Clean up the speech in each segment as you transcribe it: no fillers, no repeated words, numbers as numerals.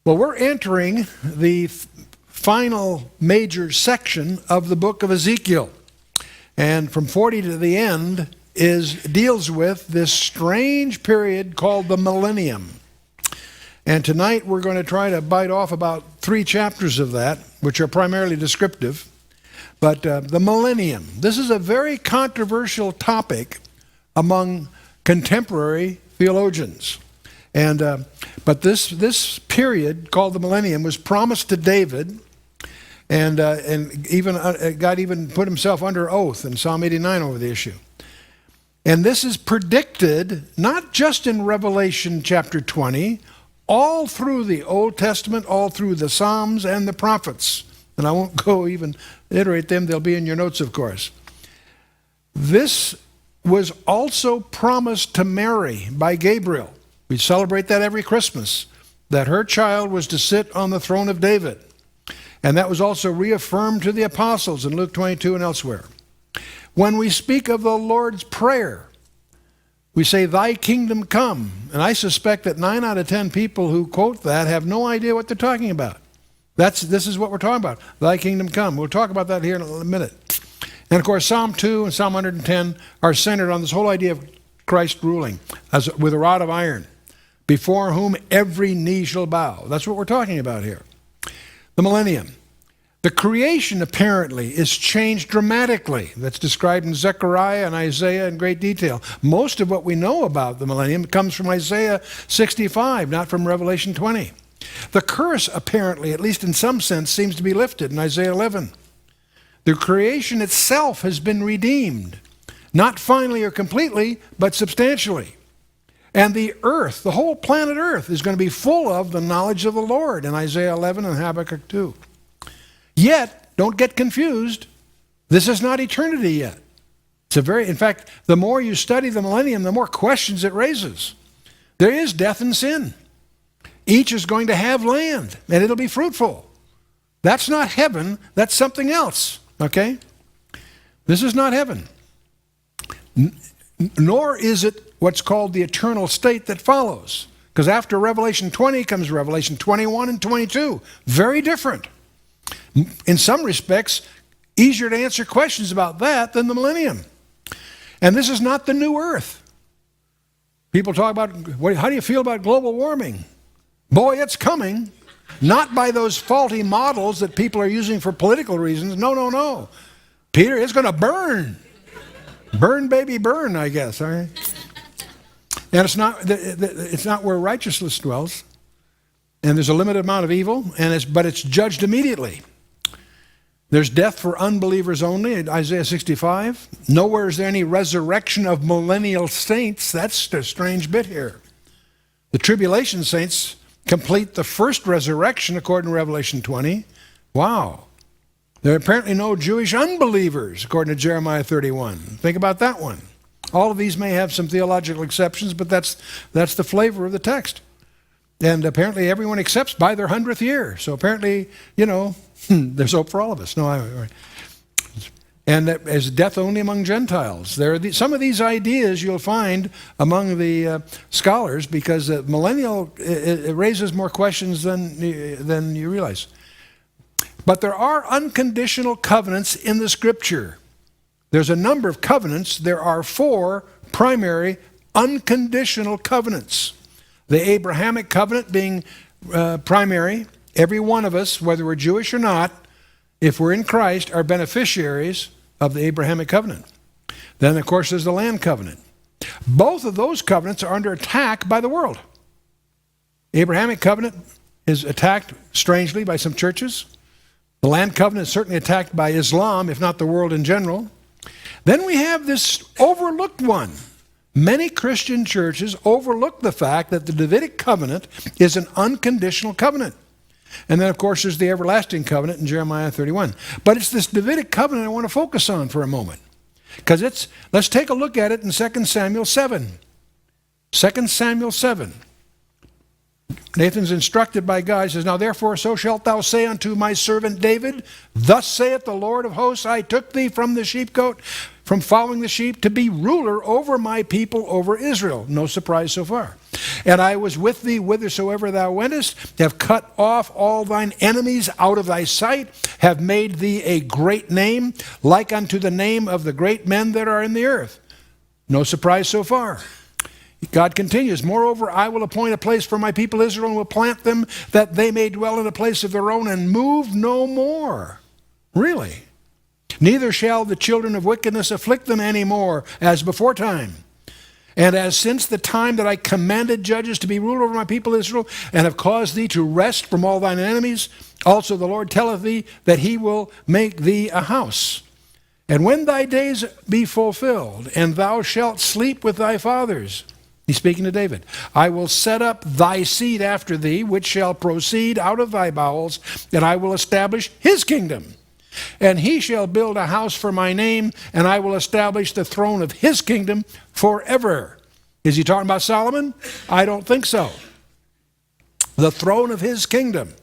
Well, we're entering the final major section of the book of Ezekiel. And from 40 to the end deals with this strange period called the Millennium. And tonight we're going to try to bite off about 3 chapters of that, which are primarily descriptive. But the Millennium, this is a very controversial topic among contemporary theologians. And but this period called the Millennium was promised to David, and even God even put himself under oath in Psalm 89 over the issue. And this is predicted not just in Revelation chapter 20, all through the Old Testament, all through the Psalms and the prophets. And I won't go even iterate them, they'll be in your notes, of course. This was also promised to Mary by Gabriel. We celebrate that every Christmas, that her child was to sit on the throne of David. And that was also reaffirmed to the apostles in Luke 22 and elsewhere. When we speak of the Lord's Prayer, we say, "Thy kingdom come." And I suspect that 9 out of 10 people who quote that have no idea what they're talking about. This is what we're talking about, "Thy kingdom come." We'll talk about that here in a minute. And of course, Psalm 2 and Psalm 110 are centered on this whole idea of Christ ruling with a rod of iron, before whom every knee shall bow. That's what we're talking about here. The Millennium. The creation apparently is changed dramatically. That's described in Zechariah and Isaiah in great detail. Most of what we know about the Millennium comes from Isaiah 65, not from Revelation 20. The curse apparently, at least in some sense, seems to be lifted in Isaiah 11. The creation itself has been redeemed, not finally or completely, but substantially. And the earth, the whole planet Earth, is going to be full of the knowledge of the Lord in Isaiah 11 and Habakkuk 2. Yet, don't get confused, this is not eternity yet. In fact, the more you study the Millennium, the more questions it raises. There is death and sin. Each is going to have land, and it'll be fruitful. That's not heaven, that's something else, okay? This is not heaven. Nor is it what's called the eternal state that follows. Because after Revelation 20 comes Revelation 21 and 22. Very different. In some respects, easier to answer questions about that than the Millennium. And this is not the new earth. People talk about, how do you feel about global warming? Boy, it's coming. Not by those faulty models that people are using for political reasons. No. Peter, it's going to burn. Burn, baby, burn, I guess. All right? And it's not where righteousness dwells. And there's a limited amount of evil, but it's judged immediately. There's death for unbelievers only, in Isaiah 65. Nowhere is there any resurrection of millennial saints. That's a strange bit here. The tribulation saints complete the first resurrection according to Revelation 20. Wow. There are apparently no Jewish unbelievers according to Jeremiah 31. Think about that one. All of these may have some theological exceptions, but that's the flavor of the text. And apparently everyone accepts by their 100th year. So apparently, there's hope for all of us. And that as death only among Gentiles. There are some of these ideas you'll find among the scholars, because millennial it raises more questions than you realize. But there are unconditional covenants in the Scripture. There's a number of covenants. There are 4 primary unconditional covenants. The Abrahamic covenant being primary. Every one of us, whether we're Jewish or not, if we're in Christ, are beneficiaries of the Abrahamic covenant. Then, of course, there's the land covenant. Both of those covenants are under attack by the world. Abrahamic covenant is attacked strangely by some churches. The land covenant is certainly attacked by Islam, if not the world in general. Then we have this overlooked one. Many Christian churches overlook the fact that the Davidic covenant is an unconditional covenant. And then, of course, there's the everlasting covenant in Jeremiah 31. But it's this Davidic covenant I want to focus on for a moment. Because let's take a look at it in 2 Samuel 7. 2 Samuel 7. Nathan's instructed by God. He says, "Now therefore so shalt thou say unto my servant David, Thus saith the Lord of hosts, I took thee from the sheepcote, from following the sheep to be ruler over my people, over Israel. No surprise so far. And I was with thee whithersoever thou wentest, have cut off all thine enemies out of thy sight, have made thee a great name, like unto the name of the great men that are in the earth. No surprise so far. God continues, moreover, I will appoint a place for my people Israel, and will plant them, that they may dwell in a place of their own, and move no more. Really? Neither shall the children of wickedness afflict them any more, as before time. And as since the time that I commanded judges to be ruled over my people Israel, and have caused thee to rest from all thine enemies, also the Lord telleth thee that he will make thee a house. And when thy days be fulfilled, and thou shalt sleep with thy fathers, he's speaking to David, I will set up thy seed after thee, which shall proceed out of thy bowels, and I will establish his kingdom. And he shall build a house for my name, and I will establish the throne of his kingdom forever. Is he talking about Solomon? I don't think so. The throne of his kingdom.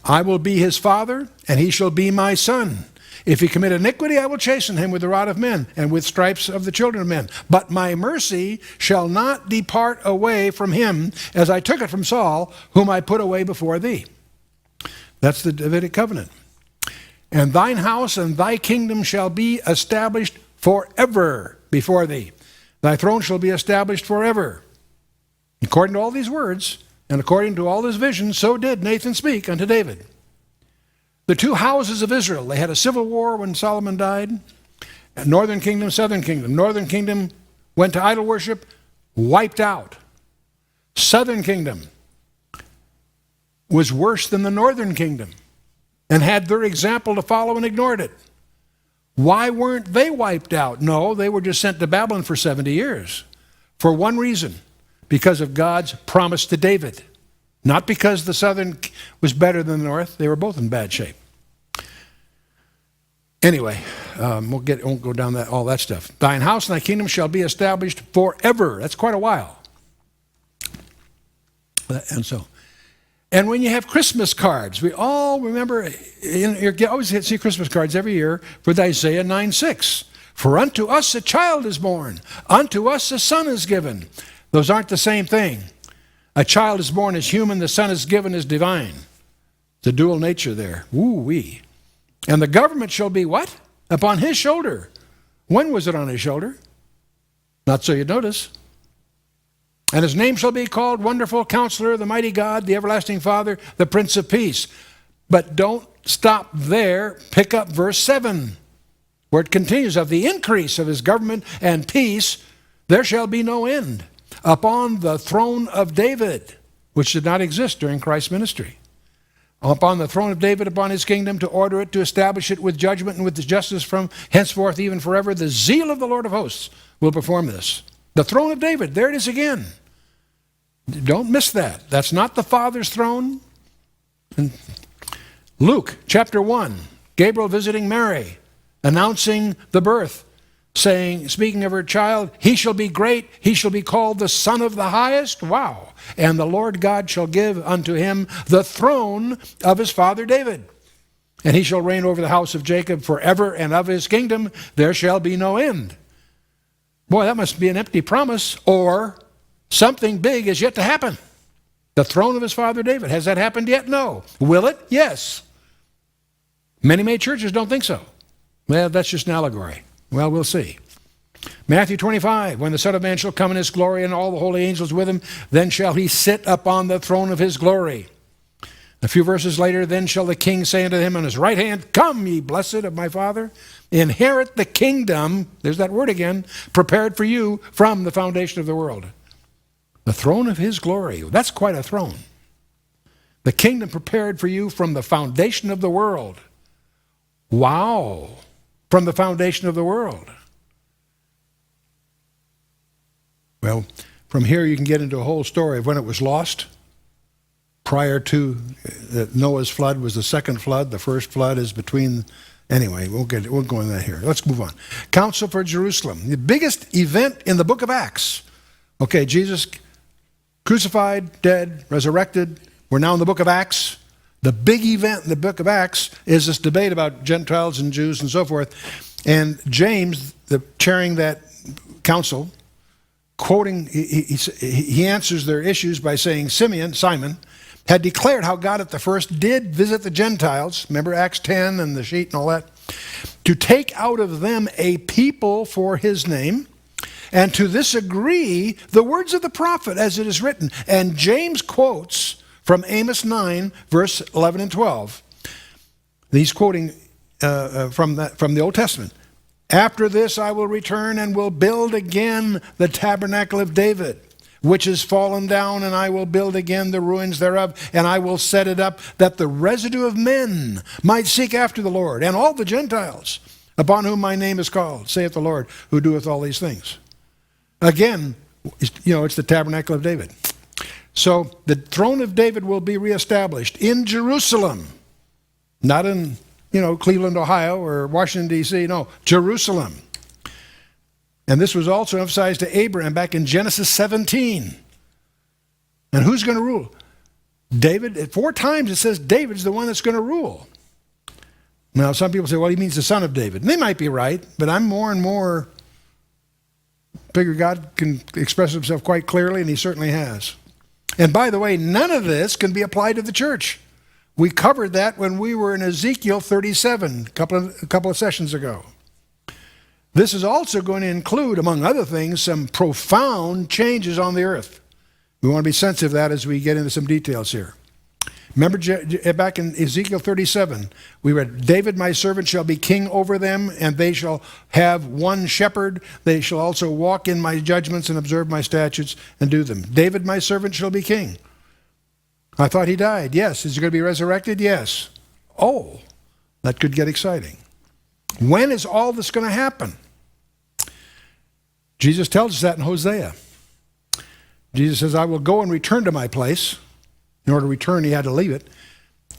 I will be his father, and he shall be my son. If he commit iniquity, I will chasten him with the rod of men, and with stripes of the children of men. But my mercy shall not depart away from him, as I took it from Saul, whom I put away before thee. That's the Davidic Covenant. And thine house and thy kingdom shall be established forever before thee. Thy throne shall be established forever. According to all these words, and according to all this vision, so did Nathan speak unto David. The two houses of Israel, they had a civil war when Solomon died. Northern kingdom, southern kingdom. Northern kingdom went to idol worship, wiped out. Southern kingdom was worse than the northern kingdom and had their example to follow and ignored it. Why weren't they wiped out? No, they were just sent to Babylon for 70 years. For one reason, because of God's promise to David. Not because the southern was better than the north. They were both in bad shape. Anyway, won't go down all that stuff. Thine house and thy kingdom shall be established forever. That's quite a while. And when you have Christmas cards, we all remember, you always see Christmas cards every year with Isaiah 9:6. For unto us a child is born, unto us a son is given. Those aren't the same thing. A child is born as human, the son is given as divine. The dual nature there. Woo-wee. And the government shall be what? Upon his shoulder. When was it on his shoulder? Not so you'd notice. And his name shall be called Wonderful Counselor, the Mighty God, the Everlasting Father, the Prince of Peace. But don't stop there. Pick up verse 7, where it continues, of the increase of his government and peace, there shall be no end. Upon the throne of David, which did not exist during Christ's ministry. Upon the throne of David, upon his kingdom, to order it, to establish it with judgment and with justice from henceforth even forever. The zeal of the Lord of hosts will perform this. The throne of David, there it is again. Don't miss that. That's not the Father's throne. And Luke chapter 1, Gabriel visiting Mary, announcing the birth, saying, speaking of her child, he shall be great, he shall be called the Son of the Highest. Wow. And the Lord God shall give unto him the throne of his father David. And he shall reign over the house of Jacob forever, and of his kingdom there shall be no end. Boy, that must be an empty promise, or something big is yet to happen. The throne of his father David. Has that happened yet? No. Will it? Yes. Many churches don't think so. Well, that's just an allegory. Well, we'll see. Matthew 25, when the Son of Man shall come in his glory and all the holy angels with him, then shall he sit upon the throne of his glory. A few verses later, then shall the king say unto him on his right hand, come, ye blessed of my Father, inherit the kingdom, there's that word again, prepared for you from the foundation of the world. The throne of his glory. That's quite a throne. The kingdom prepared for you from the foundation of the world. Wow. From the foundation of the world. Well, from here you can get into a whole story of when it was lost. Prior to Noah's flood was the second flood. The first flood is between. Anyway, we'll go into that here. Let's move on. Council for Jerusalem. The biggest event in the book of Acts. Okay, Jesus crucified, dead, resurrected. We're now in the book of Acts. The big event in the book of Acts is this debate about Gentiles and Jews and so forth. And James, chairing that council, quoting, he answers their issues by saying Simon, had declared how God at the first did visit the Gentiles, remember Acts 10 and the sheet and all that, to take out of them a people for his name, and to this agree the words of the prophet as it is written. And James quotes from Amos 9, verse 11 and 12. He's quoting from the Old Testament. After this I will return and will build again the tabernacle of David, which is fallen down, and I will build again the ruins thereof, and I will set it up, that the residue of men might seek after the Lord, and all the Gentiles, upon whom my name is called, saith the Lord, who doeth all these things. Again, it's the tabernacle of David. So the throne of David will be reestablished in Jerusalem, not in, Cleveland, Ohio, or Washington, D.C., no, Jerusalem. And this was also emphasized to Abraham back in Genesis 17. And who's going to rule? David. 4 times it says David's the one that's going to rule. Now, some people say, well, he means the son of David. And they might be right, but I'm more and more figure God can express himself quite clearly, and he certainly has. And by the way, none of this can be applied to the church. We covered that when we were in Ezekiel 37 a couple of sessions ago. This is also going to include, among other things, some profound changes on the earth. We want to be sensitive to that as we get into some details here. Remember back in Ezekiel 37, we read, David my servant shall be king over them, and they shall have one shepherd. They shall also walk in my judgments and observe my statutes and do them. David my servant shall be king. I thought he died. Yes. Is he going to be resurrected? Yes. Oh, that could get exciting. When is all this going to happen? Jesus tells us that in Hosea. Jesus says, I will go and return to my place. In order to return, he had to leave it,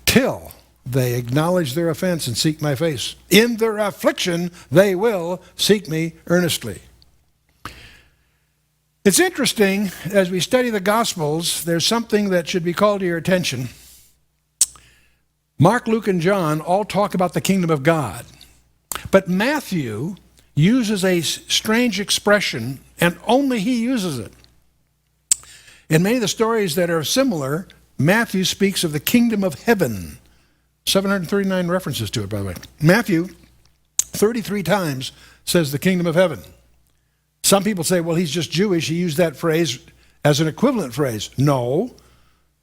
till they acknowledge their offense and seek my face. In their affliction, they will seek me earnestly. It's interesting, as we study the Gospels, there's something that should be called to your attention. Mark, Luke, and John all talk about the kingdom of God. But Matthew uses a strange expression, and only he uses it. In many of the stories that are similar, Matthew speaks of the kingdom of heaven. 739 references to it, by the way. Matthew, 33 times, says the kingdom of heaven. Some people say, well, he's just Jewish. He used that phrase as an equivalent phrase. No.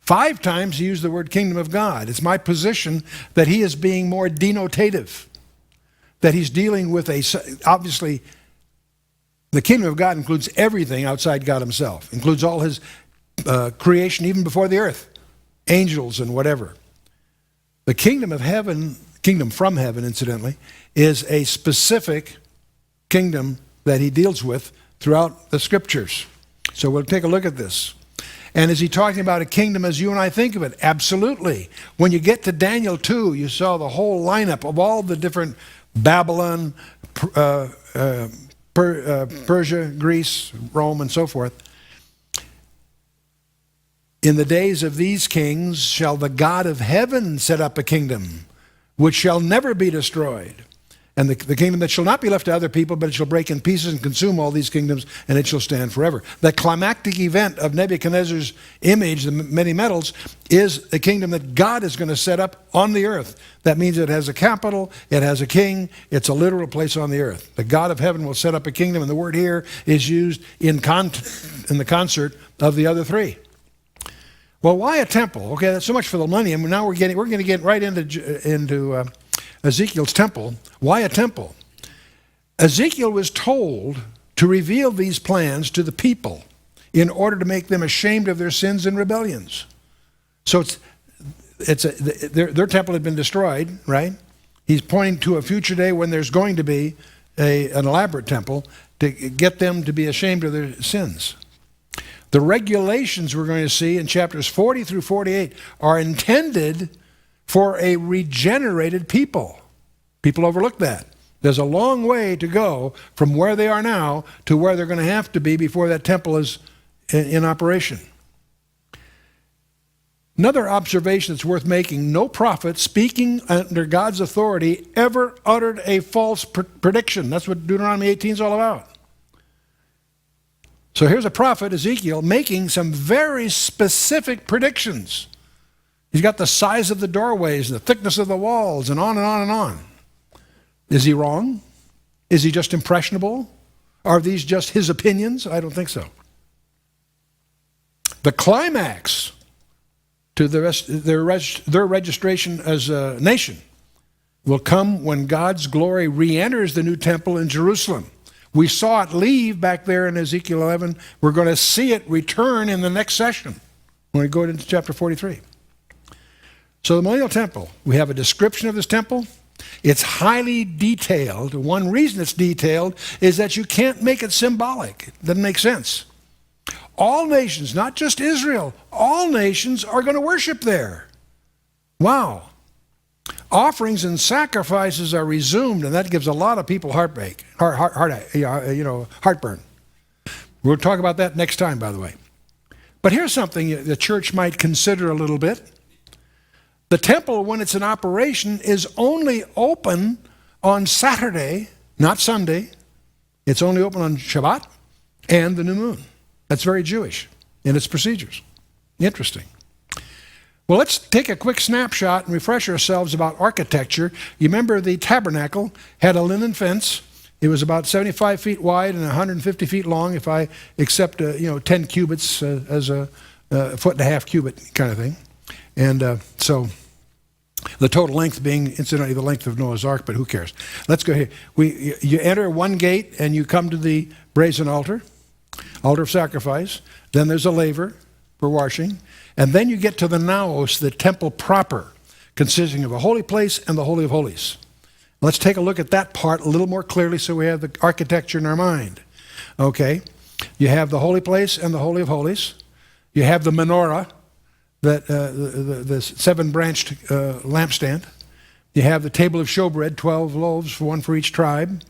5 times he used the word kingdom of God. It's my position that he is being more denotative, that he's dealing with obviously, the kingdom of God includes everything outside God himself, includes all his creation even before the earth, angels and whatever. The kingdom of heaven, kingdom from heaven, incidentally, is a specific kingdom that he deals with throughout the scriptures. So we'll take a look at this. And is he talking about a kingdom as you and I think of it? Absolutely. When you get to Daniel 2, you saw the whole lineup of all the different Babylon, Persia, Greece, Rome, and so forth. In the days of these kings shall the God of heaven set up a kingdom which shall never be destroyed. And the kingdom that shall not be left to other people, but it shall break in pieces and consume all these kingdoms, and it shall stand forever. The climactic event of Nebuchadnezzar's image, the many metals, is a kingdom that God is going to set up on the earth. That means it has a capital, it has a king, it's a literal place on the earth. The God of heaven will set up a kingdom, and the word here is used in the concert of the other 3. Well, why a temple? Okay, that's so much for the millennium. Now we're going to get right into Ezekiel's temple. Why a temple? Ezekiel was told to reveal these plans to the people in order to make them ashamed of their sins and rebellions. So their temple had been destroyed, right? He's pointing to a future day when there's going to be an elaborate temple to get them to be ashamed of their sins. The regulations we're going to see in chapters 40 through 48 are intended for a regenerated people. People overlook that. There's a long way to go from where they are now to where they're going to have to be before that temple is in operation. Another observation that's worth making, no prophet speaking under God's authority ever uttered a false prediction. That's what Deuteronomy 18 is all about. So here's a prophet, Ezekiel, making some very specific predictions. He's got the size of the doorways, the thickness of the walls, and on and on and on. Is he wrong? Is he just impressionable? Are these just his opinions? I don't think so. The climax to their registration as a nation will come when God's glory re-enters the new temple in Jerusalem. We saw it leave back there in Ezekiel 11. We're going to see it return in the next session when we go into chapter 43. So the millennial temple, we have a description of this temple. It's highly detailed. One reason it's detailed is that you can't make it symbolic. It doesn't make sense. All nations, not just Israel, all nations are going to worship there. Wow. Offerings and sacrifices are resumed, and that gives a lot of people heartburn. We'll talk about that next time, by the way. But here's something the church might consider a little bit. The temple, when it's in operation, is only open on Saturday, not Sunday. It's only open on Shabbat and the new moon. That's very Jewish in its procedures. Interesting. Well, let's take a quick snapshot and refresh ourselves about architecture. You remember the tabernacle had a linen fence. It was about 75 feet wide and 150 feet long, if I accept 10 cubits as a foot and a half cubit kind of thing. And so the total length being, incidentally, the length of Noah's Ark, but who cares? Let's go here. You enter one gate and you come to the brazen altar of sacrifice. Then there's a laver for washing. And then you get to the naos, the temple proper, consisting of a holy place and the Holy of Holies. Let's take a look at that part a little more clearly so we have the architecture in our mind. Okay, you have the holy place and the Holy of Holies. You have the menorah, the seven-branched lampstand. You have the table of showbread, 12 loaves, one for each tribe.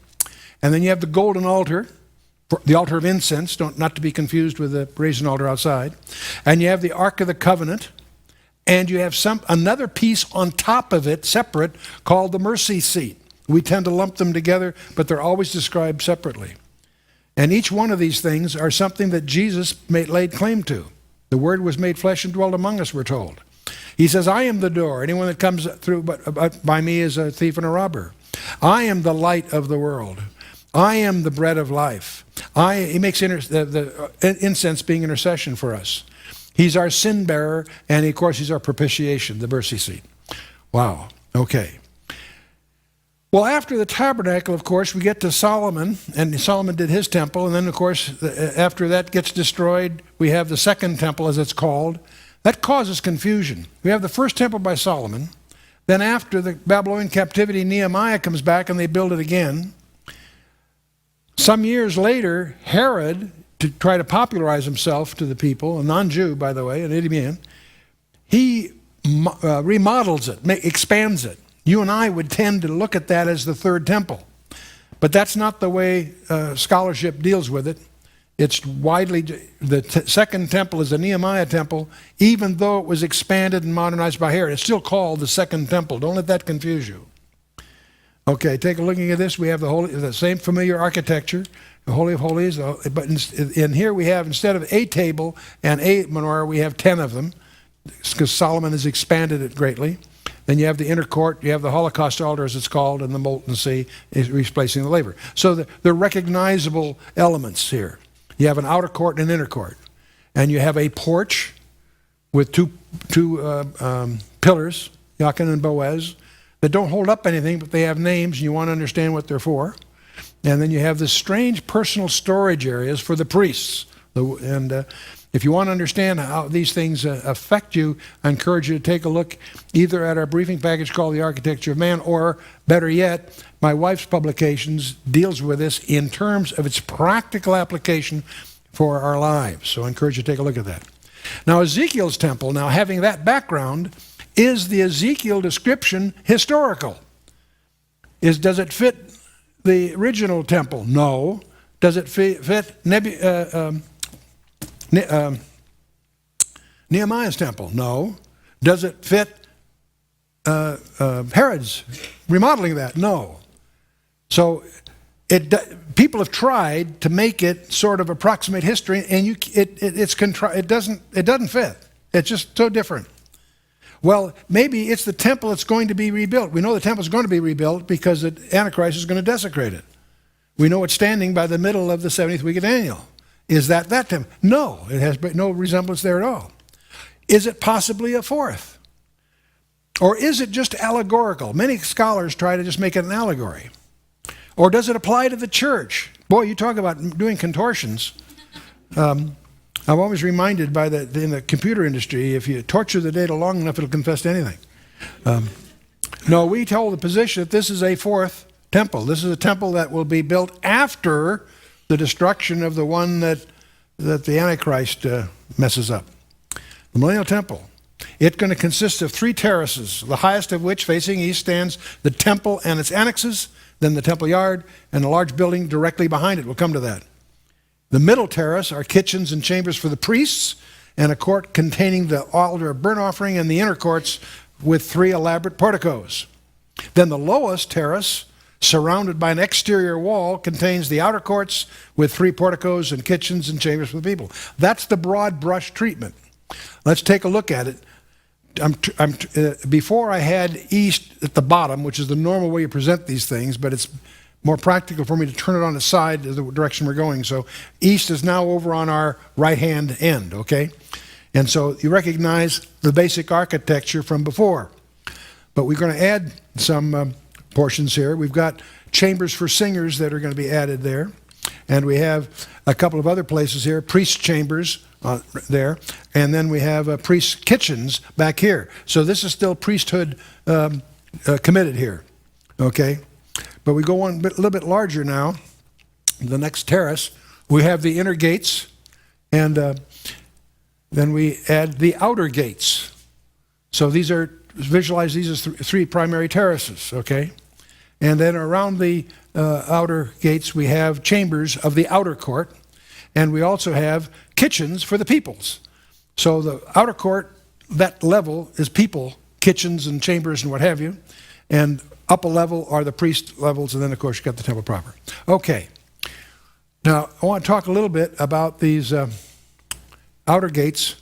And then you have the golden altar, the altar of incense, not to be confused with the brazen altar outside. And you have the Ark of the Covenant. And you have another piece on top of it, separate, called the mercy seat. We tend to lump them together, but they're always described separately. And each one of these things are something that Jesus laid claim to. The Word was made flesh and dwelt among us, we're told. He says, I am the door. Anyone that comes through by me is a thief and a robber. I am the light of the world. I am the bread of life. He makes the incense being intercession for us. He's our sin bearer, and of course, he's our propitiation, the mercy seat. Wow. Okay. Well, after the tabernacle, of course, we get to Solomon, and Solomon did his temple, and then, of course, after that gets destroyed, we have the second temple, as it's called. That causes confusion. We have the first temple by Solomon. Then after the Babylonian captivity, Nehemiah comes back, and they build it again. Some years later, Herod, to try to popularize himself to the people, a non-Jew, by the way, an Idumean, he remodels it, expands it. You and I would tend to look at that as the third temple. But that's not the way scholarship deals with it. It's widely, the second temple is the Nehemiah temple, even though it was expanded and modernized by Herod. It's still called the second temple. Don't let that confuse you. Okay, take a look at this. We have the same familiar architecture, the Holy of Holies, but in here we have, instead of a table and a menorah, we have 10 of them, because Solomon has expanded it greatly. Then you have the inner court, you have the Holocaust altar, as it's called, and the molten sea is replacing the laver. So they're recognizable elements here. You have an outer court and an inner court. And you have a porch with two pillars, Jachin and Boaz, that don't hold up anything, but they have names, and you want to understand what they're for. And then you have this strange personal storage areas for the priests. If you want to understand how these things affect you, I encourage you to take a look either at our briefing package called The Architecture of Man, or better yet, my wife's publications deals with this in terms of its practical application for our lives. So I encourage you to take a look at that. Now, Ezekiel's temple, now having that background, is the Ezekiel description historical? Does it fit the original temple? No. Does it fit Nehemiah's temple? No. Does it fit Herod's remodeling that? No. So people have tried to make it sort of approximate history, and it doesn't fit. It's just so different. Well, maybe it's the temple that's going to be rebuilt. We know the temple is going to be rebuilt because the Antichrist is going to desecrate it. We know it's standing by the middle of the 70th week of Daniel. Is that temple? No, it has no resemblance there at all. Is it possibly a fourth? Or is it just allegorical? Many scholars try to just make it an allegory. Or does it apply to the church? Boy, you talk about doing contortions. I'm always reminded in the computer industry, if you torture the data long enough, it'll confess to anything. No, we hold the position that this is a fourth temple. This is a temple that will be built after the destruction of the one that the Antichrist messes up. The Millennial Temple. It's going to consist of 3 terraces, the highest of which, facing east, stands the temple and its annexes, then the temple yard, and a large building directly behind it. We'll come to that. The middle terrace are kitchens and chambers for the priests, and a court containing the altar of burnt offering, and the inner courts with 3 elaborate porticos. Then the lowest terrace, surrounded by an exterior wall, contains the outer courts with 3 porticos and kitchens and chambers for the people. That's the broad brush treatment. Let's take a look at it. Before I had east at the bottom, which is the normal way you present these things, but it's more practical for me to turn it on its side the direction we're going. So east is now over on our right-hand end, okay? And so you recognize the basic architecture from before. But we're going to add some portions here. We've got chambers for singers that are going to be added there. And we have a couple of other places here, priest chambers there. And then we have priest kitchens back here. So this is still priesthood committed here, okay? But we go on a little bit larger now. The next terrace, we have the inner gates, and then we add the outer gates. So visualize these as 3 primary terraces, okay? And then around the outer gates, we have chambers of the outer court, and we also have kitchens for the peoples. So the outer court, that level is people, kitchens and chambers and what have you, and upper level are the priest levels, and then, of course, you've got the temple proper. Okay. Now, I want to talk a little bit about these outer gates.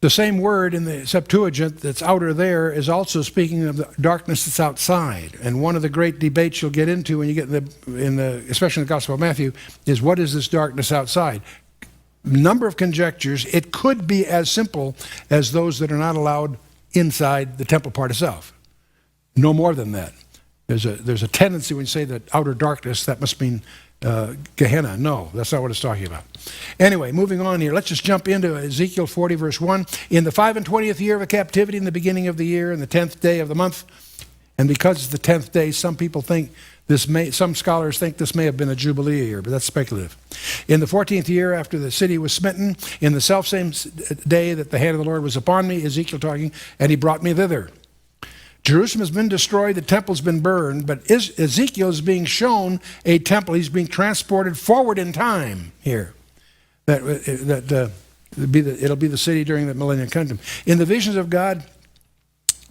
The same word in the Septuagint that's outer there is also speaking of the darkness that's outside. And one of the great debates you'll get into when you get especially in the Gospel of Matthew, is what is this darkness outside? Number of conjectures. It could be as simple as those that are not allowed inside the temple part itself. No more than that. There's a tendency when you say that outer darkness, that must mean Gehenna. No, that's not what it's talking about. Anyway, moving on here. Let's just jump into Ezekiel 40, verse 1. In the 25th year of the captivity, in the beginning of the year, in the 10th day of the month, and because it's the 10th day, some scholars think this may have been a Jubilee year, but that's speculative. In the 14th year after the city was smitten, in the selfsame day that the hand of the Lord was upon me, Ezekiel talking, and he brought me thither. Jerusalem has been destroyed, the temple's been burned, but Ezekiel is being shown a temple. He's being transported forward in time here. It'll be the city during the Millennium Kingdom. In the visions of God,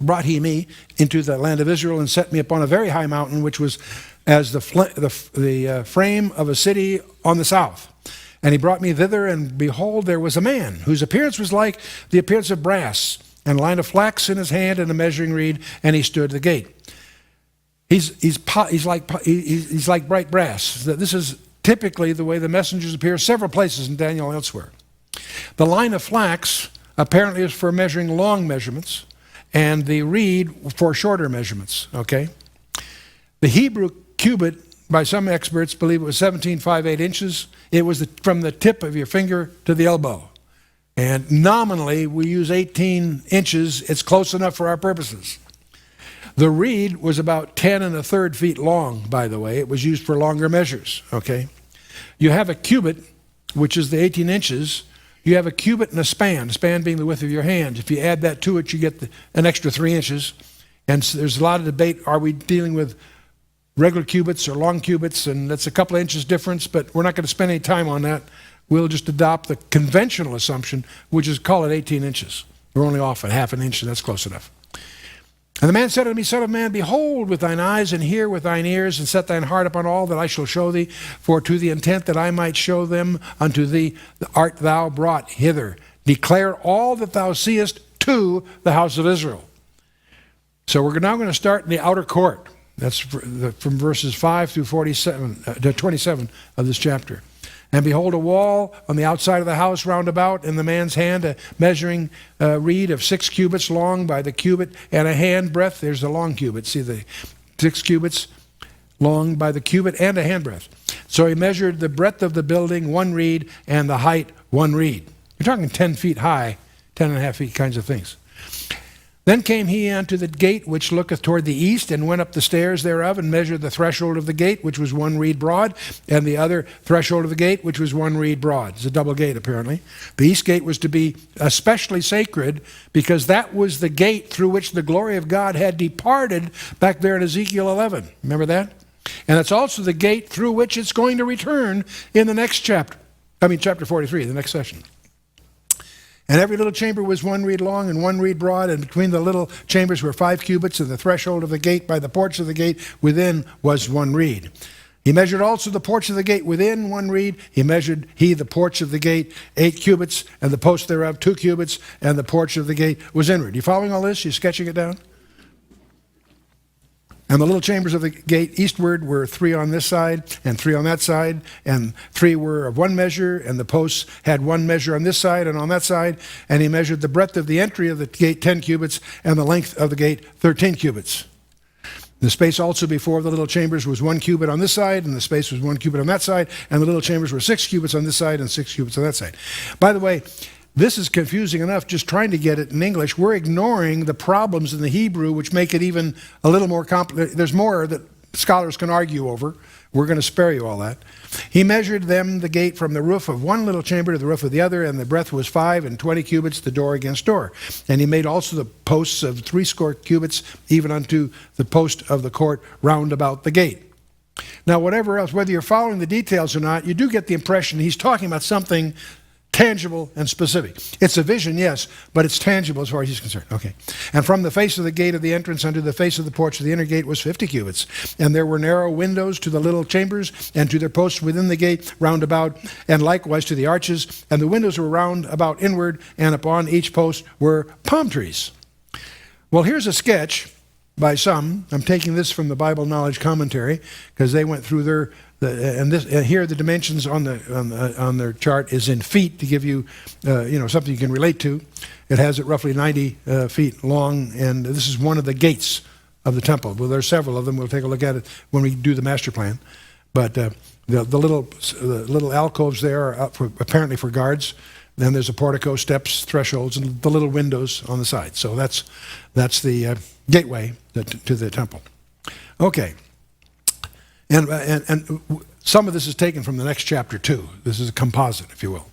brought he me into the land of Israel and set me upon a very high mountain, which was as the frame of a city on the south. And he brought me thither, and behold, there was a man whose appearance was like the appearance of brass, and a line of flax in his hand and a measuring reed, and he stood at the gate. He's like bright brass. This is typically the way the messengers appear several places in Daniel and elsewhere. The line of flax apparently is for measuring long measurements, and the reed for shorter measurements, okay? The Hebrew cubit, by some experts, believe it was 17.58 inches. It was from the tip of your finger to the elbow. And nominally, we use 18 inches. It's close enough for our purposes. The reed was about 10 1/3 feet long, by the way. It was used for longer measures, okay? You have a cubit, which is the 18 inches. You have a cubit and a span being the width of your hand. If you add that to it, you get an extra 3 inches. And so there's a lot of debate. Are we dealing with regular cubits or long cubits? And that's a couple of inches difference, but we're not going to spend any time on that. We'll just adopt the conventional assumption, which is call it 18 inches, We're only off a half an inch, so that's close enough. And the man said unto me, Son of man, behold with thine eyes, and hear with thine ears, and set thine heart upon all that I shall show thee, for to the intent that I might show them unto thee art thou brought hither. Declare all that thou seest to the house of Israel. So we're now going to start in the outer court. That's from verses 5 through 27 of this chapter. And behold, a wall on the outside of the house round about, in the man's hand a measuring reed of 6 cubits long by the cubit, and a hand breadth. There's the long cubit. See, the 6 cubits long by the cubit and a hand breadth. So he measured the breadth of the building 1 reed, and the height 1 reed. You're talking 10 feet high, 10.5 feet kinds of things. Then came he unto the gate which looketh toward the east, and went up the stairs thereof, and measured the threshold of the gate, which was 1 reed broad, and the other threshold of the gate, which was 1 reed broad. It's a double gate, apparently. The east gate was to be especially sacred, because that was the gate through which the glory of God had departed back there in Ezekiel 11. Remember that? And it's also the gate through which it's going to return in the next chapter. Chapter 43, the next session. And every little chamber was 1 reed long and 1 reed broad, and between the little chambers were 5 cubits, and the threshold of the gate by the porch of the gate within was 1 reed. He measured also the porch of the gate within 1 reed. He measured the porch of the gate 8 cubits, and the post thereof 2 cubits, and the porch of the gate was inward. You following all this? You sketching it down? And the little chambers of the gate eastward were 3 on this side and 3 on that side, and 3 were of 1 measure, and the posts had 1 measure on this side and on that side. And he measured the breadth of the entry of the gate 10 cubits, and the length of the gate 13 cubits. The space also before the little chambers was 1 cubit on this side, and the space was 1 cubit on that side, and the little chambers were 6 cubits on this side and 6 cubits on that side. By the way, this is confusing enough just trying to get it in English. We're ignoring the problems in the Hebrew, which make it even a little more complicated. There's more that scholars can argue over. We're going to spare you all that. He measured them, the gate, from the roof of 1 little chamber to the roof of the other, and the breadth was 5 and 20 cubits, the door against door. And he made also the posts of 60 cubits, even unto the post of the court round about the gate. Now, whatever else, whether you're following the details or not, you do get the impression he's talking about something tangible and specific. It's a vision, yes, but it's tangible as far as he's concerned. Okay. And from the face of the gate of the entrance unto the face of the porch of the inner gate was 50 cubits. And there were narrow windows to the little chambers, and to their posts within the gate round about, and likewise to the arches. And the windows were round about inward, and upon each post were palm trees. Well, here's a sketch by some. I'm taking this from the Bible Knowledge Commentary, because they went through and here the dimensions on their chart is in feet to give you something you can relate to. It has it roughly 90 feet long, and this is one of the gates of the temple. Well, there's several of them. We'll take a look at it when we do the master plan. But the little alcoves there are up apparently for guards. Then there's a portico, steps, thresholds, and the little windows on the side. So that's the gateway to the temple. Okay. And some of this is taken from the next chapter too. This is a composite, if you will.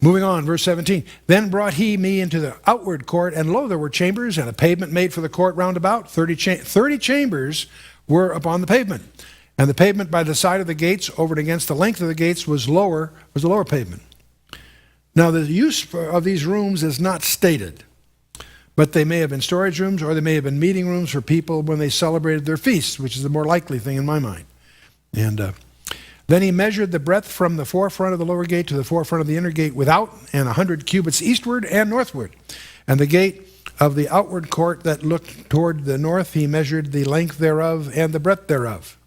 Moving on, verse 17. Then brought he me into the outward court, and lo, there were chambers, and a pavement made for the court round about. 30 chambers were upon the pavement. And the pavement by the side of the gates, over and against the length of the gates, was a lower pavement. Now, the use of these rooms is not stated, but they may have been storage rooms, or they may have been meeting rooms for people when they celebrated their feasts, which is the more likely thing in my mind. And then he measured the breadth from the forefront of the lower gate to the forefront of the inner gate without, and 100 cubits eastward and northward. And the gate of the outward court that looked toward the north, he measured the length thereof and the breadth thereof.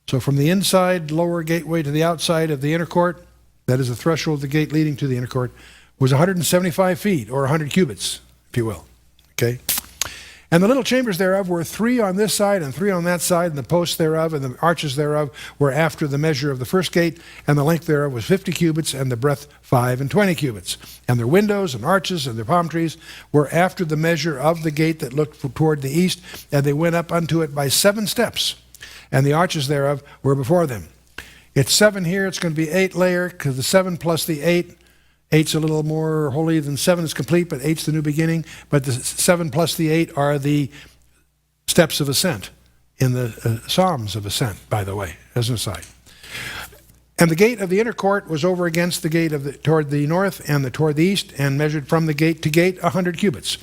So from the inside lower gateway to the outside of the inner court, that is the threshold of the gate leading to the inner court, was 175 feet, or 100 cubits, if you will. Okay? And the little chambers thereof were 3 on this side and 3 on that side, and the posts thereof and the arches thereof were after the measure of the first gate, and the length thereof was 50 cubits, and the breadth 5 and 20 cubits. And their windows and arches and their palm trees were after the measure of the gate that looked toward the east, and they went up unto it by 7 steps, and the arches thereof were before them. It's 7 here, it's going to be 8 layer, because the 7 plus the 8, 8's a little more holy than 7 is complete, but 8's the new beginning. But the 7 plus the 8 are the steps of ascent in the Psalms of ascent, by the way, as an aside. And the gate of the inner court was over against the gate toward the north and toward the east, and measured from the gate to gate 100 cubits.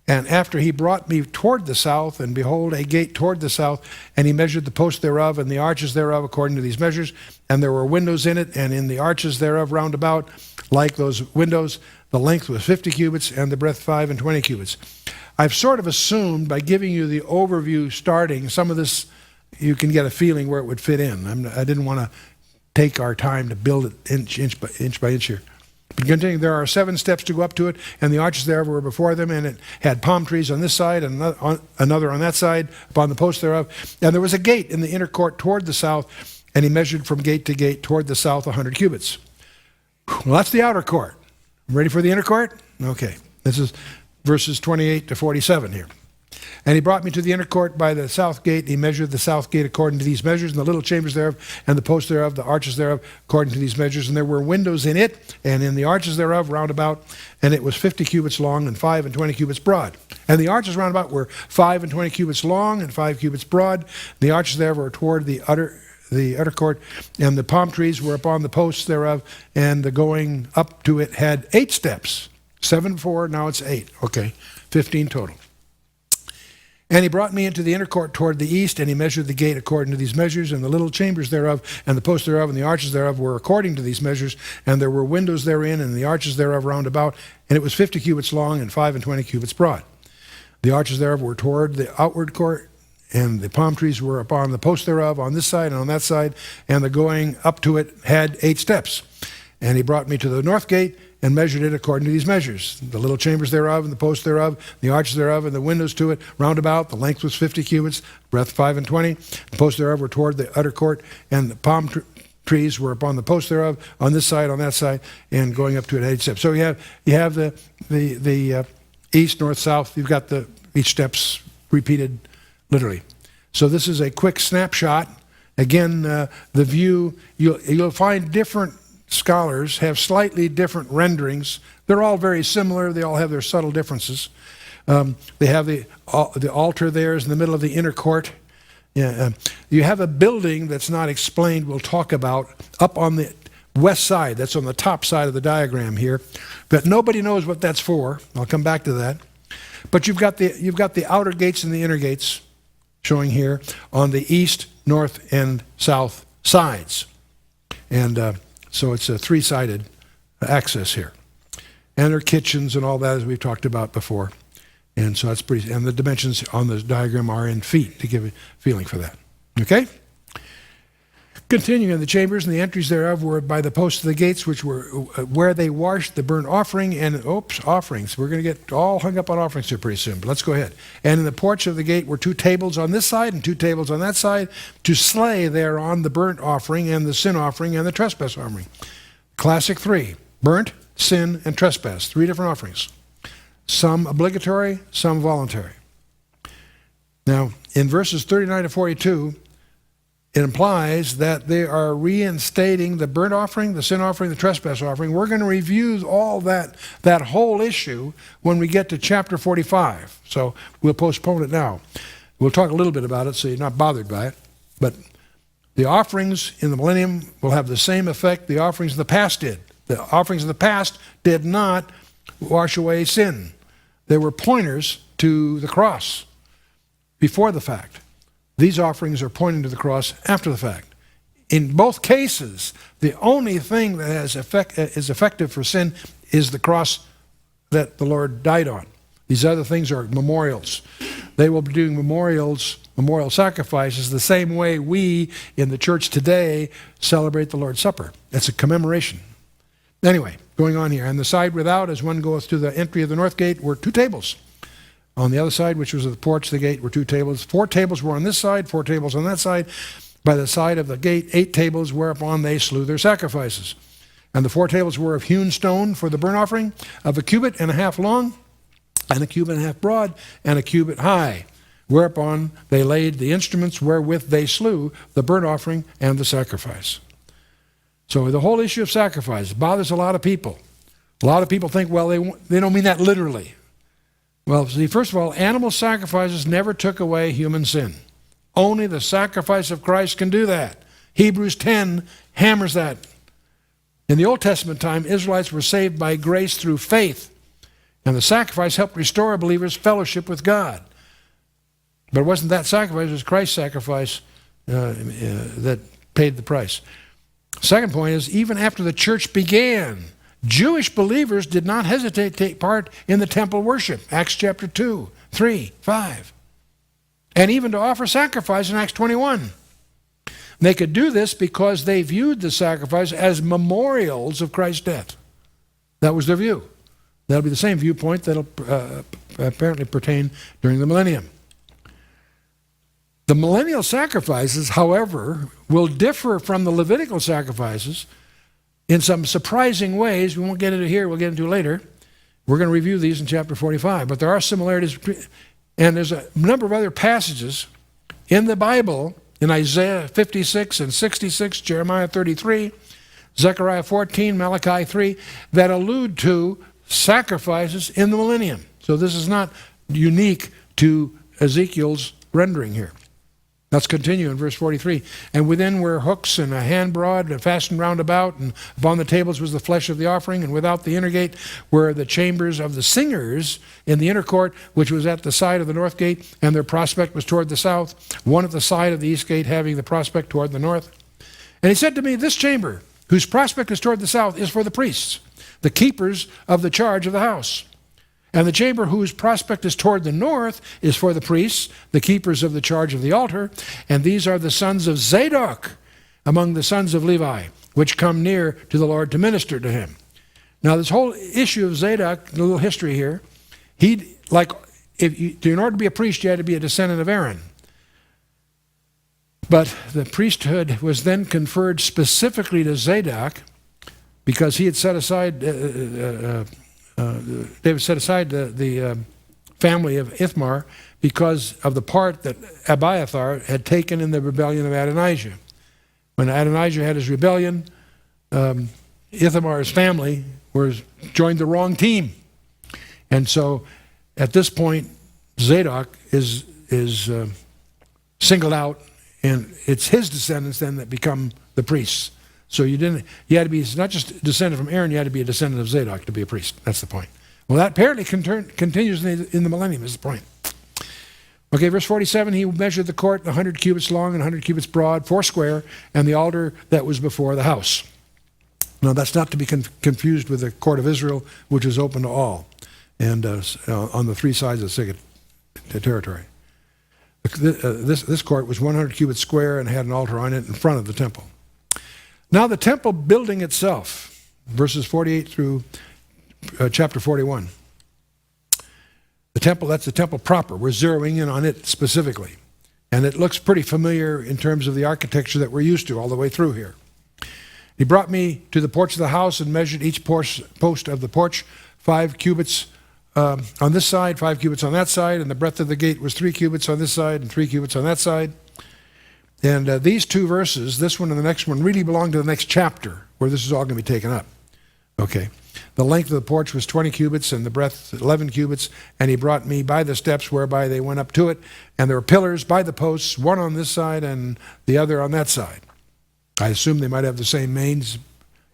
And after he brought me toward the south, and behold, a gate toward the south, and he measured the posts thereof and the arches thereof according to these measures. And there were windows in it, and in the arches thereof round about, like those windows, the length was 50 cubits, and the breadth 25 cubits. I've sort of assumed, by giving you the overview starting, some of this you can get a feeling where it would fit in. I didn't want to take our time to build it inch by inch here. Continuing, there are 7 steps to go up to it, and the arches thereof were before them, and it had palm trees on this side and another on that side upon the post thereof. And there was a gate in the inner court toward the south, and he measured from gate to gate toward the south 100 cubits. Well, that's the outer court. Ready for the inner court? Okay. This is verses 28 to 47 here. And he brought me to the inner court by the south gate. He measured the south gate according to these measures, and the little chambers thereof, and the posts thereof, the arches thereof, according to these measures. And there were windows in it, and in the arches thereof round about, and it was 50 cubits long and 25 cubits broad. And the arches round about were 25 cubits long and 5 cubits broad. The arches thereof were toward the utter court, and the palm trees were upon the posts thereof, and the going up to it had 8 steps. 7 before, now it's 8. Okay, 15 total. And he brought me into the inner court toward the east, and he measured the gate according to these measures, and the little chambers thereof, and the posts thereof, and the arches thereof were according to these measures, and there were windows therein, and the arches thereof round about, and it was 50 cubits long and 25 cubits broad. The arches thereof were toward the outward court, and the palm trees were upon the posts thereof on this side and on that side, and the going up to it had 8 steps. And he brought me to the north gate, and measured it according to these measures. The little chambers thereof, and the posts thereof, the arches thereof, and the windows to it, round about. The length was 50 cubits, breadth 25. The posts thereof were toward the utter court, and the palm trees were upon the posts thereof, on this side, on that side, and going up to it 8 steps. So you have the east, north, south. You've got each steps repeated literally. So this is a quick snapshot. Again, the view, you'll find different scholars have slightly different renderings. They're all very similar. They all have their subtle differences. They have the altar there is in the middle of the inner court. You have a building that's not explained, we'll talk about, up on the west side. That's on the top side of the diagram here. But nobody knows what that's for. I'll come back to that. But you've got the outer gates and the inner gates showing here on the east, north, and south sides. And so it's a 3-sided access here. And there are kitchens and all that, as we've talked about before. And so that's pretty, and the dimensions on the diagram are in feet to give a feeling for that. Okay? Continuing, the chambers and the entries thereof were by the posts of the gates, which were where they washed the burnt offering and, offerings. We're going to get all hung up on offerings here pretty soon, but let's go ahead. And in the porch of the gate were 2 tables on this side and 2 tables on that side to slay thereon the burnt offering and the sin offering and the trespass offering. Classic 3, burnt, sin, and trespass. 3 different offerings. Some obligatory, some voluntary. Now, in verses 39 to 42, it implies that they are reinstating the burnt offering, the sin offering, the trespass offering. We're going to review all that whole issue when we get to chapter 45. So we'll postpone it now. We'll talk a little bit about it so you're not bothered by it. But the offerings in the millennium will have the same effect the offerings of the past did. The offerings of the past did not wash away sin. They were pointers to the cross before the fact. These offerings are pointing to the cross after the fact. In both cases, the only thing that is effective for sin is the cross that the Lord died on. These other things are memorials. They will be doing memorial sacrifices the same way we in the church today celebrate the Lord's Supper. It's a commemoration. Anyway, going on here. On the side without, as one goeth to the entry of the north gate, were 2 tables. On the other side, which was at the porch of the gate, were 2 tables. 4 tables were on this side, 4 tables on that side. By the side of the gate, 8 tables whereupon they slew their sacrifices. And the 4 tables were of hewn stone for the burnt offering, of 1.5 cubits long, and 1.5 cubits broad, and 1 cubit high, whereupon they laid the instruments wherewith they slew the burnt offering and the sacrifice. So the whole issue of sacrifice bothers a lot of people. A lot of people think, well, they don't mean that literally. Well, see, first of all, animal sacrifices never took away human sin. Only the sacrifice of Christ can do that. Hebrews 10 hammers that. In the Old Testament time, Israelites were saved by grace through faith, and the sacrifice helped restore a believer's fellowship with God. But it wasn't that sacrifice, it was Christ's sacrifice that paid the price. Second point is, even after the church began, Jewish believers did not hesitate to take part in the temple worship, Acts chapter 2, 3, 5, and even to offer sacrifice in Acts 21. They could do this because they viewed the sacrifice as memorials of Christ's death. That was their view. That'll be the same viewpoint that'll apparently pertain during the millennium. The millennial sacrifices, however, will differ from the Levitical sacrifices in some surprising ways. We won't get into here, we'll get into later. We're going to review these in chapter 45. But there are similarities, and there's a number of other passages in the Bible, in Isaiah 56 and 66, Jeremiah 33, Zechariah 14, Malachi 3, that allude to sacrifices in the millennium. So this is not unique to Ezekiel's rendering here. Let's continue in verse 43. And within were hooks and a hand broad fastened round about, and upon the tables was the flesh of the offering, and without the inner gate were the chambers of the singers in the inner court, which was at the side of the north gate, and their prospect was toward the south, one at the side of the east gate having the prospect toward the north. And he said to me, this chamber, whose prospect is toward the south, is for the priests, the keepers of the charge of the house. And the chamber whose prospect is toward the north is for the priests, the keepers of the charge of the altar, and these are the sons of Zadok among the sons of Levi, which come near to the Lord to minister to him. Now this whole issue of Zadok, a little history here, in order to be a priest, you had to be a descendant of Aaron. But the priesthood was then conferred specifically to Zadok because he had set aside David set aside the family of Ithamar because of the part that Abiathar had taken in the rebellion of Adonijah. When Adonijah had his rebellion, Ithamar's family joined the wrong team. And so at this point, Zadok is singled out, and it's his descendants then that become the priests. So you had to be not just a descendant from Aaron, you had to be a descendant of Zadok to be a priest. That's the point. Well, that apparently continues in the millennium, is the point. Okay, verse 47, he measured the court 100 cubits long and 100 cubits broad, 4 square, and the altar that was before the house. Now, that's not to be confused with the court of Israel, which is open to all, and on the 3 sides of the territory. This court was 100 cubits square and had an altar on it in front of the temple. Now the temple building itself, verses 48 through chapter 41. The temple, that's the temple proper. We're zeroing in on it specifically. And it looks pretty familiar in terms of the architecture that we're used to all the way through here. He brought me to the porch of the house and measured each post of the porch, 5 cubits on this side, 5 cubits on that side, and the breadth of the gate was 3 cubits on this side and 3 cubits on that side. And these 2 verses, this one and the next one, really belong to the next chapter where this is all going to be taken up. Okay. The length of the porch was 20 cubits and the breadth 11 cubits, and he brought me by the steps whereby they went up to it, and there were pillars by the posts, one on this side and the other on that side. I assume they might have the same mains,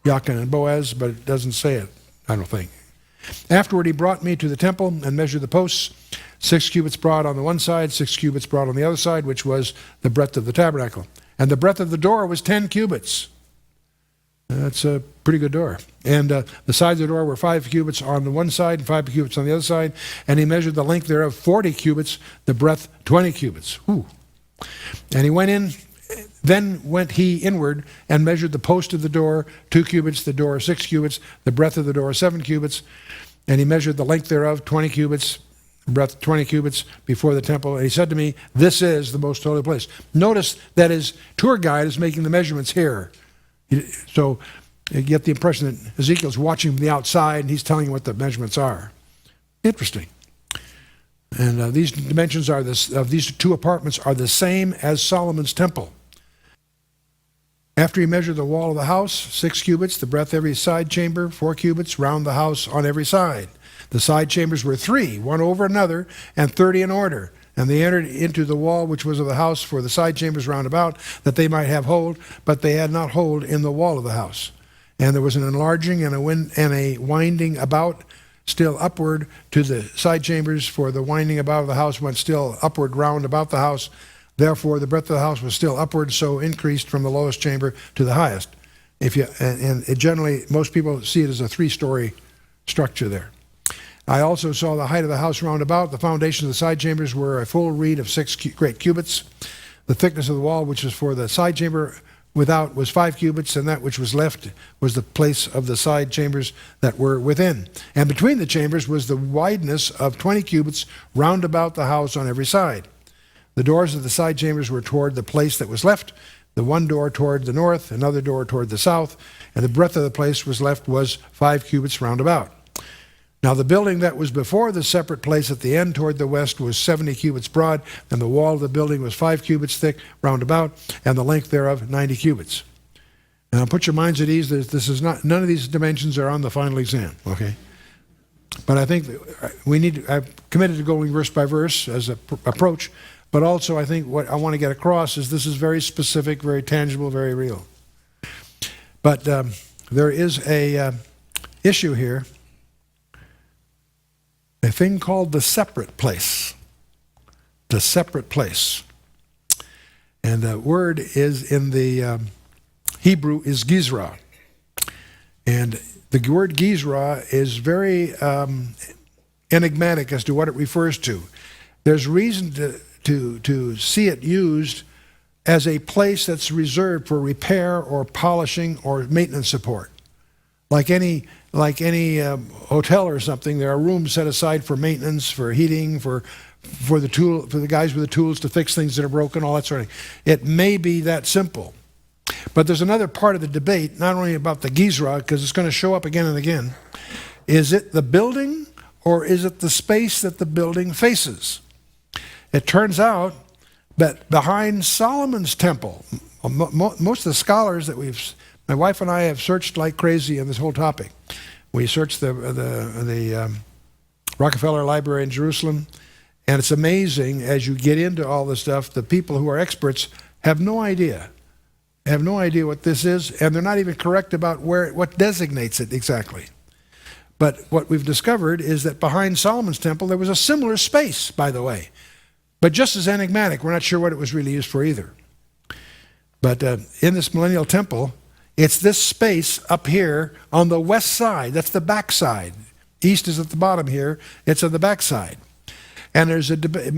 Jachin and Boaz, but it doesn't say it, I don't think. Afterward he brought me to the temple and measured the posts, 6 cubits broad on the one side, 6 cubits broad on the other side, which was the breadth of the tabernacle. And the breadth of the door was 10 cubits. That's a pretty good door. And the sides of the door were 5 cubits on the one side and 5 cubits on the other side. And he measured the length thereof 40 cubits, the breadth 20 cubits. Ooh. And he went in, then went he inward and measured the post of the door 2 cubits, the door 6 cubits, the breadth of the door 7 cubits. And he measured the length thereof 20 cubits, breadth 20 cubits before the temple. And he said to me, this is the most holy place. Notice that his tour guide is making the measurements here. So you get the impression that Ezekiel's watching from the outside and he's telling you what the measurements are. Interesting. And these dimensions of these 2 apartments are the same as Solomon's temple. After he measured the wall of the house, 6 cubits, the breadth of every side chamber, 4 cubits, round the house on every side. The side chambers were 3, one over another, and 30 in order. And they entered into the wall which was of the house for the side chambers round about, that they might have hold, but they had not hold in the wall of the house. And there was an enlarging and a winding about still upward to the side chambers, for the winding about of the house went still upward round about the house. Therefore the breadth of the house was still upward, so increased from the lowest chamber to the highest. And it generally, most people see it as a 3-story structure there. I also saw the height of the house round about. The foundations of the side chambers were a full reed of 6 great cubits. The thickness of the wall, which was for the side chamber without, was 5 cubits, and that which was left was the place of the side chambers that were within. And between the chambers was the wideness of 20 cubits round about the house on every side. The doors of the side chambers were toward the place that was left, the one door toward the north, another door toward the south, and the breadth of the place was left was 5 cubits round about. Now the building that was before the separate place at the end toward the west was 70 cubits broad, and the wall of the building was 5 cubits thick round about, and the length thereof 90 cubits. Now put your minds at ease. This is not, none of these dimensions are on the final exam, okay? But I think I've committed to going verse by verse as an approach, but also I think what I want to get across is this is very specific, very tangible, very real. But there is a issue here, a thing called the separate place. The separate place. And the word is in the Hebrew is Gizra. And the word Gizra is very enigmatic as to what it refers to. There's reason to see it used as a place that's reserved for repair or polishing or maintenance support. Like any hotel or something, there are rooms set aside for maintenance, for heating, for the guys with the tools to fix things that are broken, all that sort of thing. It may be that simple. But there's another part of the debate, not only about the Gizra, because it's going to show up again and again. Is it the building, or is it the space that the building faces? It turns out that behind Solomon's temple, most of the scholars that my wife and I have searched like crazy on this whole topic. We searched the Rockefeller Library in Jerusalem, and it's amazing as you get into all this stuff, the people who are experts have no idea what this is, and they're not even correct about what designates it exactly. But what we've discovered is that behind Solomon's temple there was a similar space, by the way, but just as enigmatic. We're not sure what it was really used for either. But in this millennial temple, it's this space up here on the west side. That's the back side. East is at the bottom here. It's on the back side. And there's a debate,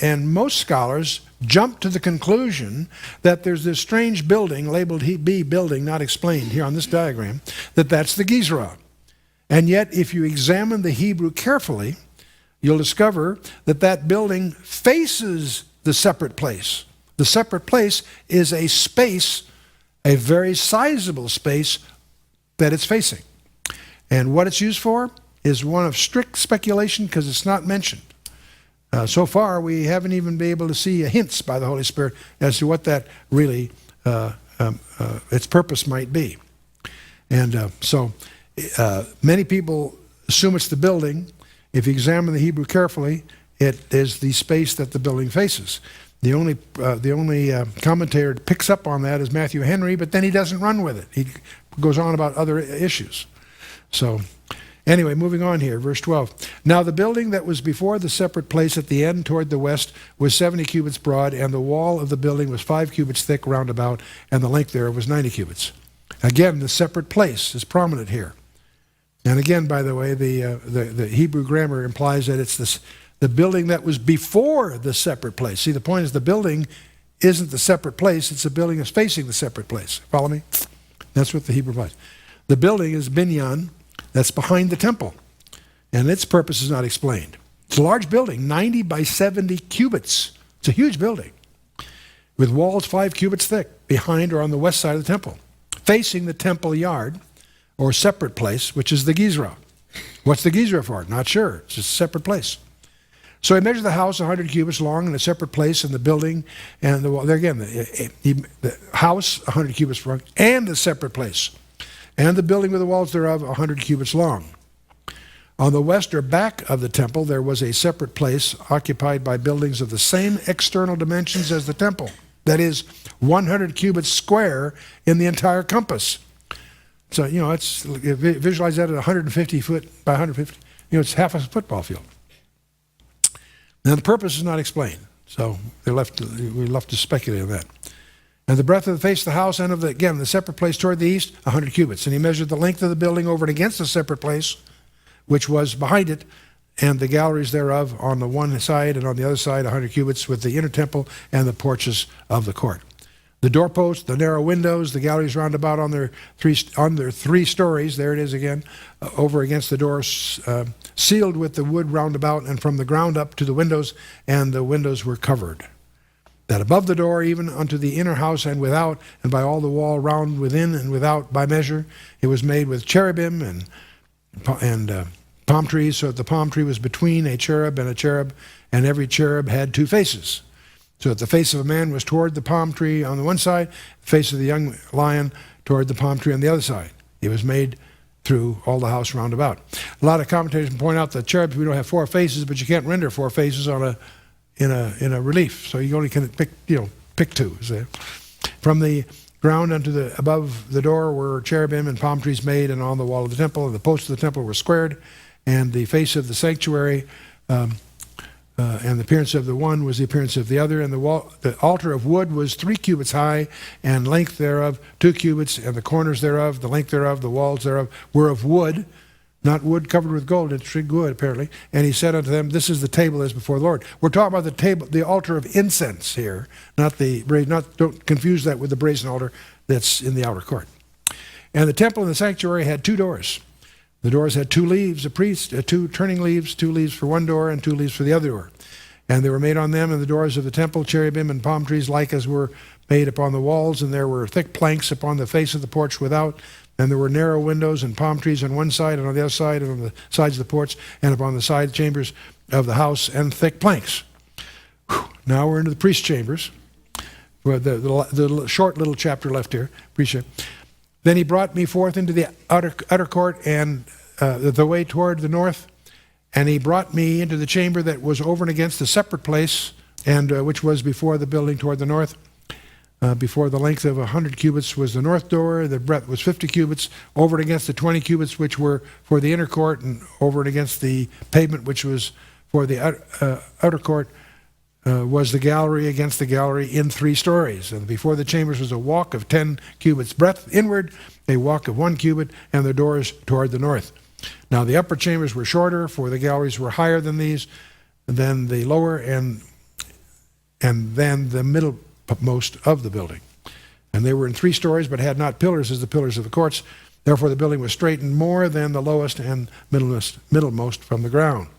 and most scholars jump to the conclusion that there's this strange building labeled B building, not explained here on this diagram, that's the Gizra. And yet, if you examine the Hebrew carefully, you'll discover that building faces the separate place. The separate place is a space, a very sizable space that it's facing. And what it's used for is one of strict speculation because it's not mentioned. So far, we haven't even been able to see hints by the Holy Spirit as to what that really, its purpose might be. And so many people assume it's the building. If you examine the Hebrew carefully, it is the space that the building faces. The only commentator that picks up on that is Matthew Henry, but then he doesn't run with it. He goes on about other issues. So anyway, moving on here, verse 12. Now the building that was before the separate place at the end toward the west was 70 cubits broad, and the wall of the building was 5 cubits thick round about, and the length thereof was 90 cubits. Again, the separate place is prominent here. And again, by the way, the Hebrew grammar implies that it's the building that was before the separate place. See, the point is the building isn't the separate place, it's the building that's facing the separate place. Follow me? That's what the Hebrew implies. The building is binyan, that's behind the temple, and its purpose is not explained. It's a large building, 90 by 70 cubits. It's a huge building, with walls 5 cubits thick, behind or on the west side of the temple, facing the temple yard, or separate place, which is the Gizra. What's the Gizra for? Not sure. It's just a separate place. So he measured the house 100 cubits long in a separate place, and the building, and the wall. There again, the house 100 cubits long, and the separate place. And the building with the walls thereof 100 cubits long. On the west or back of the temple, there was a separate place occupied by buildings of the same external dimensions as the temple. That is, 100 cubits square in the entire compass. So, visualize that at 150 foot by 150. It's half a football field. Now, the purpose is not explained, so we're left to speculate on that. And the breadth of the face of the house and of the separate place toward the east, 100 cubits. And he measured the length of the building over and against the separate place, which was behind it, and the galleries thereof on the one side and on the other side, 100 cubits, with the inner temple and the porches of the court. The doorposts, the narrow windows, the galleries round about on their three stories, there it is again, over against the doors, sealed with the wood round about, and from the ground up to the windows, and the windows were covered. That above the door, even unto the inner house and without, and by all the wall round within and without by measure, it was made with cherubim and palm trees, so that the palm tree was between a cherub, and every cherub had two faces. So that the face of a man was toward the palm tree on the one side, the face of the young lion toward the palm tree on the other side. It was made through all the house round about. A lot of commentators point out that cherubs, we don't have four faces, but you can't render four faces in a relief. So you only can pick two. So from the ground above the door were cherubim and palm trees made, and on the wall of the temple, and the posts of the temple were squared, and the face of the sanctuary and the appearance of the one was the appearance of the other, and the altar of wood was 3 cubits high, and length thereof 2 cubits, and the corners thereof, the length thereof, the walls thereof were of wood, not wood covered with gold, it's wood apparently. And he said unto them, this is the table as before the Lord. We're talking about the altar of incense here, don't confuse that with the brazen altar that's in the outer court. And the temple and the sanctuary had 2 doors. The doors had 2 leaves, two turning leaves, 2 leaves for one door and 2 leaves for the other door. And they were made on them and the doors of the temple, cherubim and palm trees like as were made upon the walls, and there were thick planks upon the face of the porch without, and there were narrow windows and palm trees on one side and on the other side, and on the sides of the porch, and upon the side chambers of the house, and thick planks. Now we're into the priest chambers. Well, the short little chapter left here. Appreciate it. Then he brought me forth into the outer court and the way toward the north, and he brought me into the chamber that was over and against the separate place, and which was before the building toward the north. Before the length of 100 cubits was the north door, the breadth was 50 cubits, over and against the 20 cubits which were for the inner court, and over and against the pavement which was for the outer court was the gallery against the gallery in 3 stories. And before the chambers was a walk of 10 cubits breadth inward, a walk of 1 cubit, and the doors toward the north. Now the upper chambers were shorter, for the galleries were higher than these, than the lower, and then the middlemost of the building. And they were in 3 stories, but had not pillars as the pillars of the courts. Therefore the building was straightened more than the lowest and middlemost from the ground.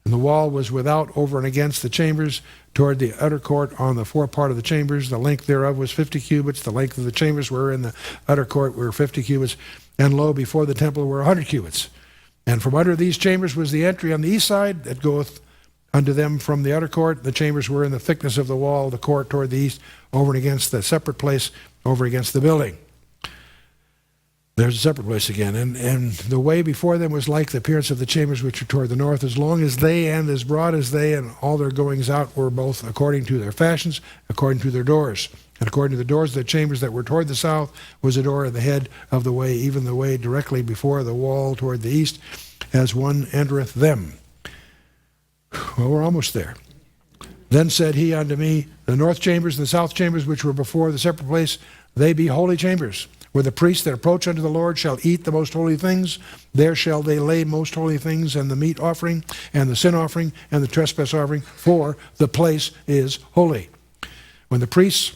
And the wall was without, over and against the chambers, toward the outer court on the forepart of the chambers. The length thereof was 50 cubits. The length of the chambers were in the outer court were 50 cubits. And lo, before the temple were 100 cubits. And from under these chambers was the entry on the east side that goeth unto them from the outer court. The chambers were in the thickness of the wall, the court toward the east, over and against the separate place, over against the building. There's a separate place again. And the way before them was like the appearance of the chambers which were toward the north, as long as they and as broad as they, and all their goings out were both according to their fashions, according to their doors. And according to the doors of the chambers that were toward the south was a door at the head of the way, even the way directly before the wall toward the east, as one entereth them. Well, we're almost there. Then said he unto me, the north chambers and the south chambers which were before the separate place, they be holy chambers, where the priests that approach unto the Lord shall eat the most holy things. There shall they lay most holy things, and the meat offering, and the sin offering, and the trespass offering, for the place is holy. When the priests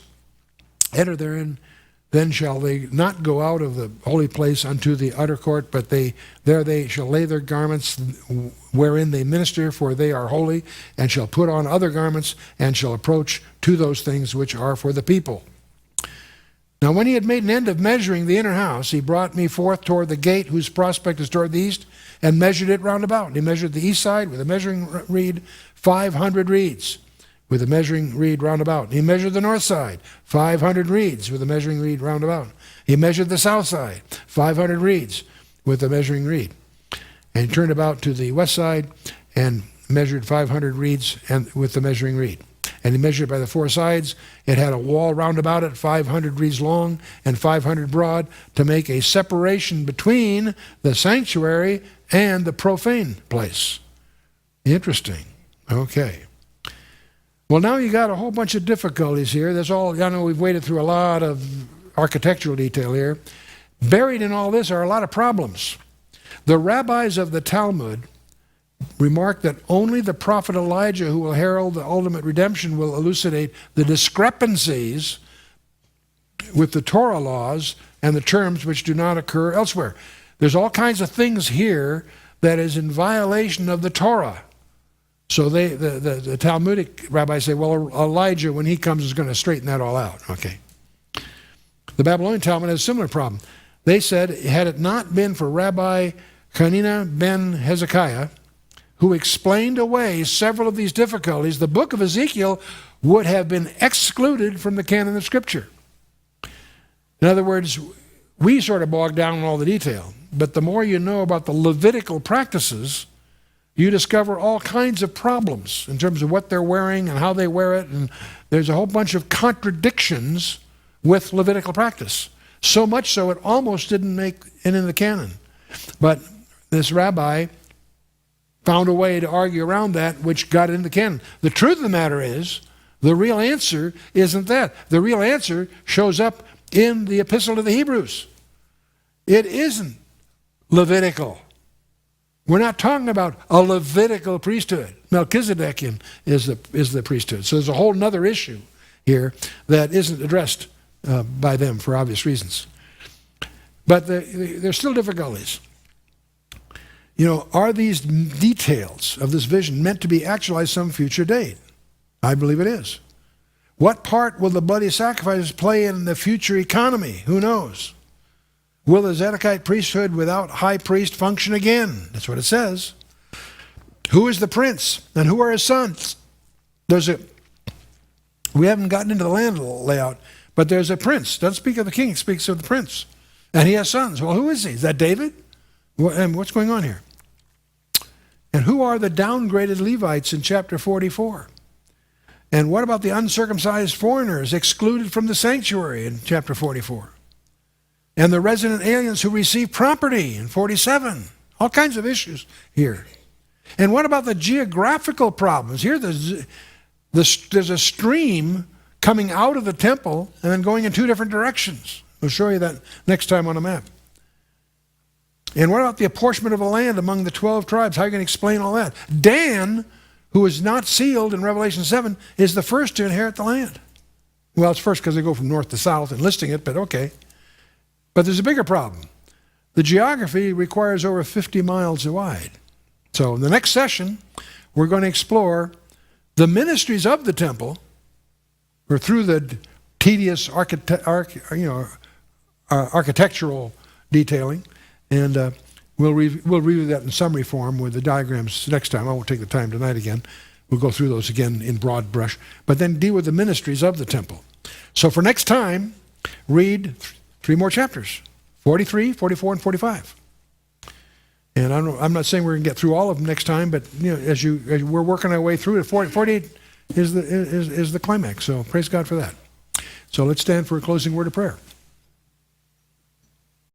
enter therein, then shall they not go out of the holy place unto the outer court, but there they shall lay their garments wherein they minister, for they are holy, and shall put on other garments, and shall approach to those things which are for the people. Now when he had made an end of measuring the inner house, he brought me forth toward the gate whose prospect is toward the east, and measured it round about. He measured the east side with a measuring reed, 500 reeds, with a measuring reed round about. He measured the north side, 500 reeds, with a measuring reed round about. He measured the south side, 500 reeds, with a measuring reed. And he turned about to the west side and measured 500 reeds and with the measuring reed. And he measured by the four sides. It had a wall round about it, 500 reeds long and 500 broad, to make a separation between the sanctuary and the profane place. Interesting. Okay. Well, now you got a whole bunch of difficulties here. That's all. I know we've waded through a lot of architectural detail here. Buried in all this are a lot of problems. The rabbis of the Talmud remark that only the prophet Elijah, who will herald the ultimate redemption, will elucidate the discrepancies with the Torah laws and the terms which do not occur elsewhere. There's all kinds of things here that is in violation of the Torah. So the Talmudic rabbis say, well, Elijah, when he comes, is going to straighten that all out. Okay. The Babylonian Talmud has a similar problem. They said, had it not been for Rabbi Hanina ben Hezekiah, who explained away several of these difficulties, the book of Ezekiel would have been excluded from the canon of Scripture. In other words, we sort of bog down in all the detail, but the more you know about the Levitical practices, you discover all kinds of problems in terms of what they're wearing and how they wear it, and there's a whole bunch of contradictions with Levitical practice. So much so it almost didn't make it in the canon. But this rabbi found a way to argue around that, which got into the canon. The truth of the matter is, the real answer isn't that. The real answer shows up in the Epistle to the Hebrews. It isn't Levitical. We're not talking about a Levitical priesthood. Melchizedekian is the priesthood. So there's a whole other issue here that isn't addressed by them for obvious reasons. But there's still difficulties. You know, are these details of this vision meant to be actualized some future date? I believe it is. What part will the bloody sacrifices play in the future economy? Who knows? Will the Zedekite priesthood without high priest function again? That's what it says. Who is the prince and who are his sons? We haven't gotten into the land layout, but there's a prince. Doesn't speak of the king, it speaks of the prince. And he has sons. Well, who is he? Is that David? And what's going on here? And who are the downgraded Levites in chapter 44? And what about the uncircumcised foreigners excluded from the sanctuary in chapter 44? And the resident aliens who receive property in 47? All kinds of issues here. And what about the geographical problems? Here there's a stream coming out of the temple and then going in two different directions. We'll show you that next time on a map. And what about the apportionment of the land among the 12 tribes? How are you going to explain all that? Dan, who is not sealed in Revelation 7, is the first to inherit the land. Well, it's first because they go from north to south and listing it, but okay. But there's a bigger problem. The geography requires over 50 miles wide. So in the next session, we're going to explore the ministries of the temple, or through the tedious architectural detailing, and we'll review that in summary form with the diagrams next time. I won't take the time tonight again. We'll go through those again in broad brush, but then deal with the ministries of the temple. So for next time, read three more chapters, 43, 44, and 45. And I'm not saying we're going to get through all of them next time, but you know, as we're working our way through it, 48 is the climax. So praise God for that. So let's stand for a closing word of prayer.